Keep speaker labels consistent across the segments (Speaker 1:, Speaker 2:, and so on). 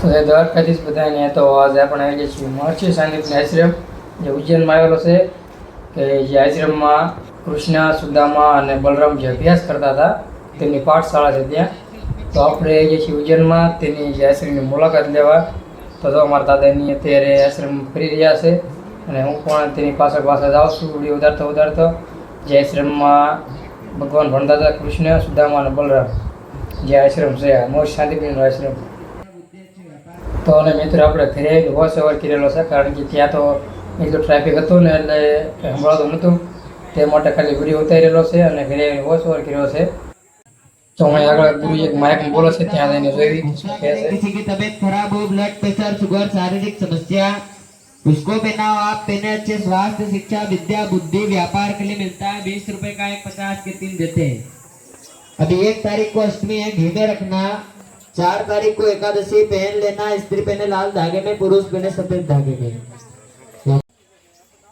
Speaker 1: તો એ દ્વારકાધીશ બધાને તો આજે આપણે આવીએ છીએ મહર્ષિ સાંદીપની આશ્રમ જે ઉજ્જૈનમાં આવેલો છે કે જે આશ્રમમાં કૃષ્ણ સુદામા અને બલરામ જે અભ્યાસ કરતા હતા તેમની પાઠશાળા છે ત્યાં. તો આપણે આવીએ છીએ ઉજ્જૈનમાં તેની જે આશ્રમની મુલાકાત લેવા. તો અમારા દાદાની અત્યારે આશ્રમ ફરી રહ્યા છે અને હું પણ તેની પાછળ જાઉં છું વિડીયો ઉતારતો જે આશ્રમમાં ભગવાન ભણતા હતા કૃષ્ણ સુદામા અને બલરામ જે આશ્રમ છે મહર્ષિ સાંદીપનીનો આશ્રમ. તો અને મિત્રો આપણે ઘરે વોચ ઓવર કરેલો છે કારણ કે ત્યાં તો એટલું ટ્રાફિક હતું ને એટલે સંભળાતું નહોતું તે માટે ખાલી વિડીયો ઉતારેલો છે અને ઘરે વોચ ઓવર કર્યો છે. तो मैं अगर गुरु एक माइक में बोला से ત્યાં જઈને જોઈ
Speaker 2: किसी की तबीयत खराब हो, ब्लड प्रेशर, शुगर, शारीरिक समस्या, उसको बिना आप पहने अच्छे स्वास्थ्य, शिक्षा, विद्या, बुद्धि, व्यापार के लिए मिलता है। 20 रुपए का एक 50 के 3 देते हैं। अभी 1 तारीख को अष्टमी है, घी में रखना। 4 तारीख को एकादशी पहन लेना। स्त्री पहने लाल धागे में, पुरुष पहने सफेद धागे में।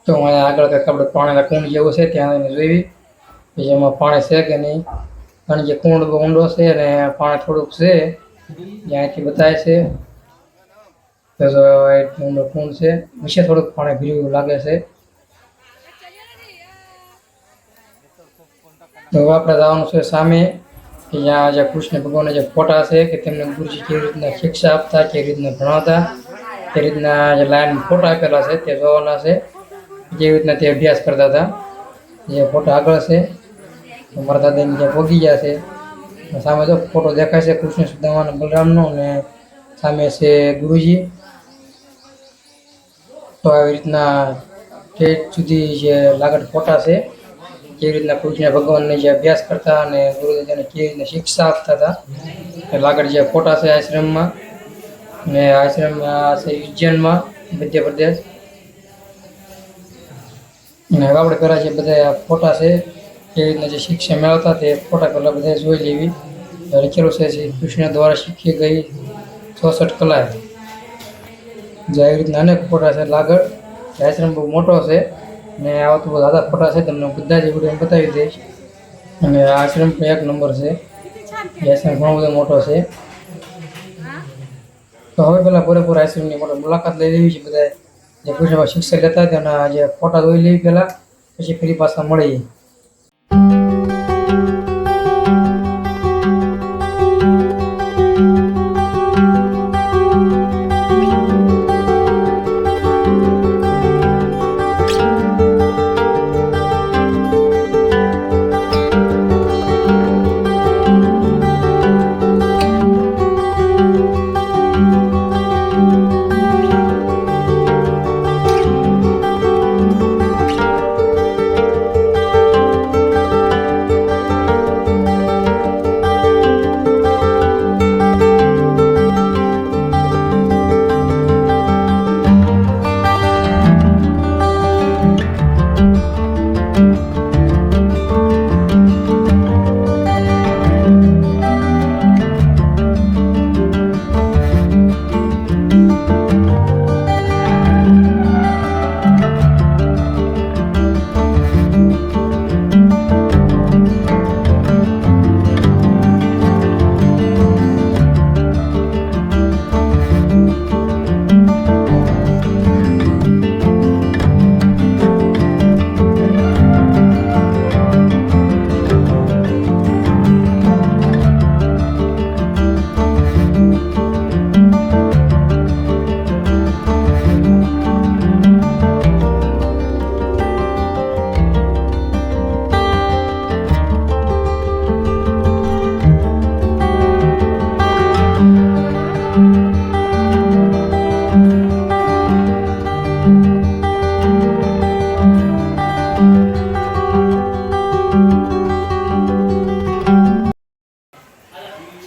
Speaker 1: તો मैं આગળ કંઈક આપણે પાણીના કુંડ જેવું છે ત્યાં જઈને જોઈ જેમાં પાણી છે કે નહીં. કારણ કે કુંડ ઊંડો છે અને પાણી થોડુંક છે જ્યાંથી બતાવે છે તો ઊંડો કુંડ છે વિશે થોડુંક પાણી ભીરું લાગે છે. તો આપણે જવાનું છે સામે કે જ્યાં જે કૃષ્ણ ભગવાનના જે ફોટા છે કે તેમને ગુરુજી કેવી રીતના શિક્ષા આપતા કેવી રીતના ભણાવતા તે રીતના જે લાઈન ફોટા આપેલા છે તે જોવાના છે કેવી રીતના તે અભ્યાસ કરતા હતા. જે ફોટા આગળ છે મારા દાદાની જે પોગી ગયા છે સામે તો ફોટો દેખાય છે કૃષ્ણ સુદામા અને બલરામનો અને સામે છે ગુરુજી. તો આવી રીતના ઠેઠ સુધી જે લાગડ ફોટા છે કેવી રીતના કૃષ્ણ ભગવાનને જે અભ્યાસ કરતા અને ગુરુદાદાને કેવી રીતના શિક્ષા આપતા હતા એ લાગડ જે ફોટા છે આશ્રમમાં. અને આશ્રમમાં છે ઉજ્જૈનમાં મધ્યપ્રદેશ. અને હવે આપણે પહેલાં જે બધા ફોટા છે કેવી રીતના જે શિક્ષા મેળવતા તે ફોટા પહેલાં બધા જોઈ લેવી. લખેલું છે શ્રી કૃષ્ણ દ્વારા શીખી ગઈ 66 કલાએ. જે આવી રીતના અનેક ફોટા છે લાગડ. આશ્રમ બહુ મોટો છે અને આવા તો બધા ફોટા છે તમને બધા જ વિડીયો બતાવી દઈશ. અને આશ્રમ પણ 1 નંબર છે. આશ્રમ ઘણો બધો મોટો છે. તો હવે પહેલાં પૂરેપૂરા આશ્રમની મોટી મુલાકાત લઈ લેવી છે બધા જે કૃષ્ણમાં શિક્ષા લેતા તેના જે ફોટા જોઈ લેવી પહેલાં પછી ફરી પાછા મળીએ.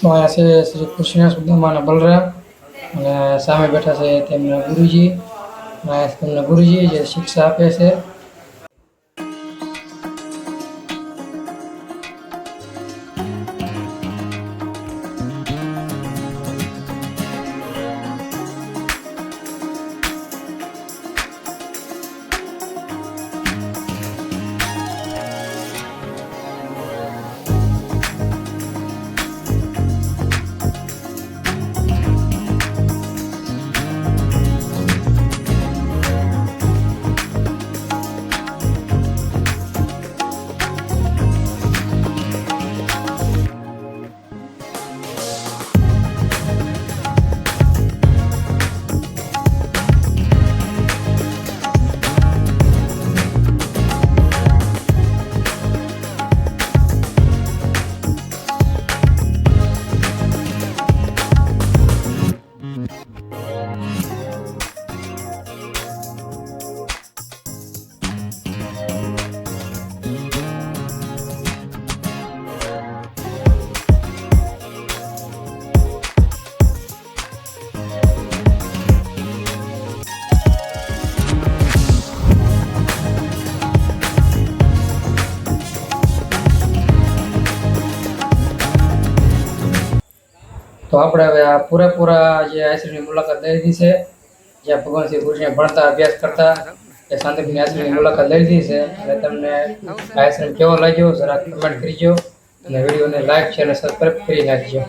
Speaker 1: તો અહીંયા છે શ્રી કૃષ્ણ સુદામા અને બલરામ અને સામે બેઠા છે તેમના ગુરુજી. તેમના ગુરુજી જે શિક્ષા આપે છે. આપણે હવે આ પૂરેપૂરા જે આશ્રમની મુલાકાત લઈ લીધી છે, જ્યાં ભગવાન શ્રી કૃષ્ણ ભણતા અભ્યાસ કરતા એ શાંતિપુરની આશ્રમની મુલાકાત લઈ લીધી છે. અને તમને આ આશ્રમ કેવો લાગ્યો જરા કમેન્ટ કરજો અને વિડીયોને લાઈક શેર અને સબસ્ક્રાઈબ કરી નાખજો.